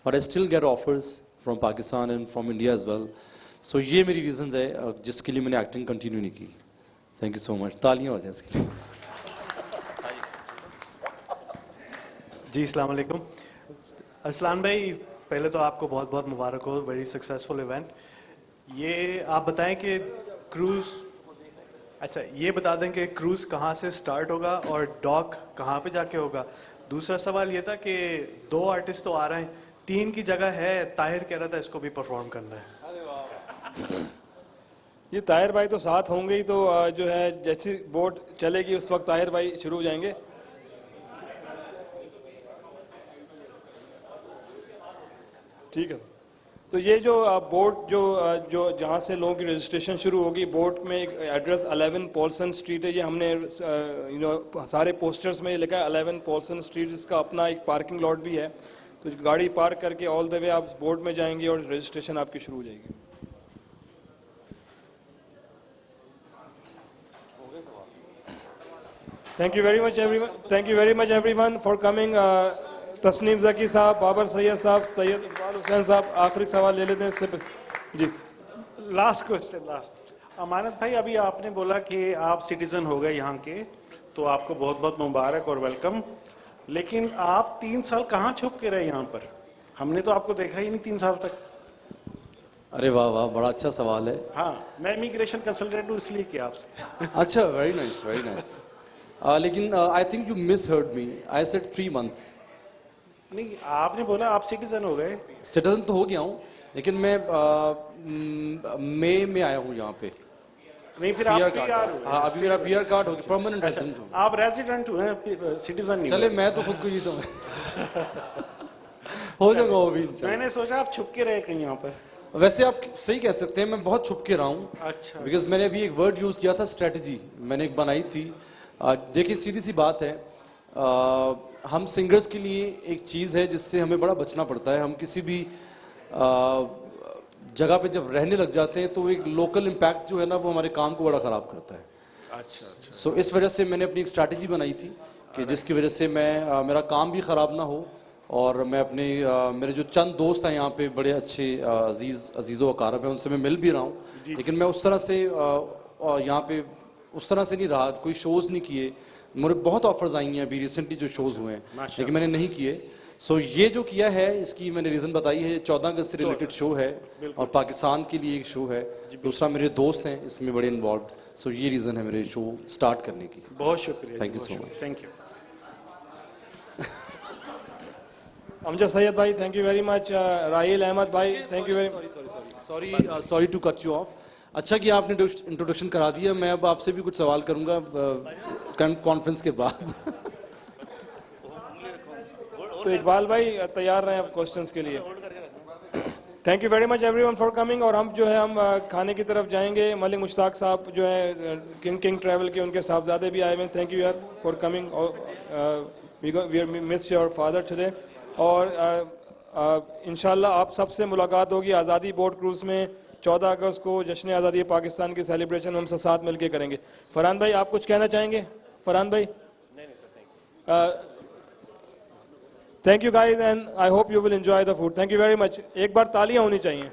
but I still get offers from Pakistan and from India as well. सो ये मेरी रीजंस है जिसके लिए मैंने एक्टिंग कंटिन्यू नहीं की। थैंक यू सो मच, तालियां हो जाए इसके लिए। जी अस्सलाम वालेकुम। अरसलान भाई, पहले तो आपको बहुत बहुत मुबारक हो, वेरी सक्सेसफुल इवेंट। ये आप बताएं कि क्रूज़, अच्छा ये बता दें कि क्रूज़ कहाँ से स्टार्ट होगा और डॉक कहाँ पे जाके होगा। दूसरा सवाल ये था कि 2 आर्टिस्ट तो आ रहे हैं, 3 की जगह है, ताहिर कह रहा था इसको भी परफॉर्म करना है। ये ताहिर भाई तो साथ होंगे ही, तो जो है जैसी बोट चलेगी उस वक्त ताहिर भाई शुरू हो जाएंगे। ठीक है, तो ये जो बोट जो जहाँ से लोगों की रजिस्ट्रेशन शुरू होगी, बोट में एक एड्रेस 11 पॉल्सन स्ट्रीट है, ये हमने सारे पोस्टर्स में लिखा है 11 पॉल्सन स्ट्रीट, इसका अपना एक पार्किंग लॉट भी है, तो गाड़ी पार्क करके ऑल द वे आप बोट में जाएंगे और रजिस्ट्रेशन आपकी शुरू हो जाएगी। Thank you very much everyone for coming. Tasneem Zaki साहब, बाबर सैयद साहब, सैयद इकबाल हुसैन साहब, आखिरी सवाल ले लेते हैं इससे जी। Last question, last. अमानत भाई, अभी आपने बोला कि आप सिटीजन हो गए यहाँ के, तो आपको बहुत बहुत मुबारक और वेलकम। लेकिन आप 3 साल कहाँ छुप के रहे यहाँ पर? हमने तो आपको देखा ही नहीं 3 साल तक। अरे वाह वाह, बड़ा अच्छा सवाल है। हाँ, मैं इमिग्रेशन कंसल्टेंट हूँ इसलिए किया आपसे। अच्छा, वेरी नाइस वेरी नाइस। लेकिन I think you misheard me, I said 3 months। नहीं, आपने बोला आप सिटीजन हो गए। सिटीजन तो हो गया हूँ, लेकिन मैं मई में आया हूँ यहाँ पे। नहीं, फिर आप पीआर हो। हाँ, अभी मेरा पीआर कार्ड हो गया, परमानेंट रेजिडेंट हूँ। आप रेजिडेंट हो, सिटीजन नहीं। चले, मैं तो खुद को ही समझ हो जाएगा वो भी। मैंने सोचा आप छुप के रहे कहीं यहाँ पर। वैसे आप सही कह सकते हैं, मैं बहुत छुप के रहा हूँ। अच्छा। बिकॉज मैंने अभी एक वर्ड यूज किया था, स्ट्रेटजी, मैंने एक बनाई थी। देखिए सीधी सी बात है, हम सिंगर्स के लिए एक चीज़ है जिससे हमें बड़ा बचना पड़ता है। हम किसी भी जगह पे जब रहने लग जाते हैं तो एक लोकल इम्पैक्ट जो है ना, वो हमारे काम को बड़ा ख़राब करता है। अच्छा। सो इस वजह से मैंने अपनी एक स्ट्रैटेजी बनाई थी कि जिसकी वजह से मैं मेरा काम भी ख़राब ना हो, और मैं अपने मेरे जो चंद दोस्त हैं यहाँ पे बड़े अच्छे अजीज़ो अकारब हैं, उनसे मैं मिल भी रहा हूँ, लेकिन मैं उस तरह से यहाँ पे उस तरह से नहीं रहा, कोई शोज़ नहीं किए। मुझे बहुत ऑफर्स आई हैं अभी रिसेंटली जो शोज़ हुए हैं, लेकिन मैंने नहीं किए। सो ये जो किया है इसकी मैंने रीज़न बताई है। 14 अगस्त से रिलेटेड शो है और पाकिस्तान के लिए एक शो है, दूसरा मेरे दोस्त हैं इसमें बड़े इन्वॉल्व। सो ये रीज़न है मेरे शो स्टार्ट करने की। बहुत शुक्रिया। Thank you so much. Thank you. Amjad Syed भाई, thank you very much. Raheel Ahmed भाई, thank you very much. Sorry to cut you off. अच्छा कि आपने इंट्रोडक्शन करा दिया, मैं अब आपसे भी कुछ सवाल करूंगा कॉन्फ्रेंस के बाद। तो इकबाल भाई तैयार रहें अब क्वेश्चंस के लिए। Thank you very much everyone for coming. और हम जो है हम खाने की तरफ जाएंगे। मलिक मुश्ताक साहब जो है किंग ट्रैवल के, उनके साहबजादे भी आए हुए हैं। थैंक यू यार for coming. We miss your father today. और इंशाल्लाह आप सबसे मुलाकात होगी आज़ादी बोट क्रूज़ में 14 अगस्त को, जश्न आज़ादी पाकिस्तान की सेलिब्रेशन हम सब साथ मिलके करेंगे। फरहान भाई, आप कुछ कहना चाहेंगे? फरहान भाई, thank you guys and I hope you will enjoy the food. Thank you very much. एक बार तालियां होनी चाहिए।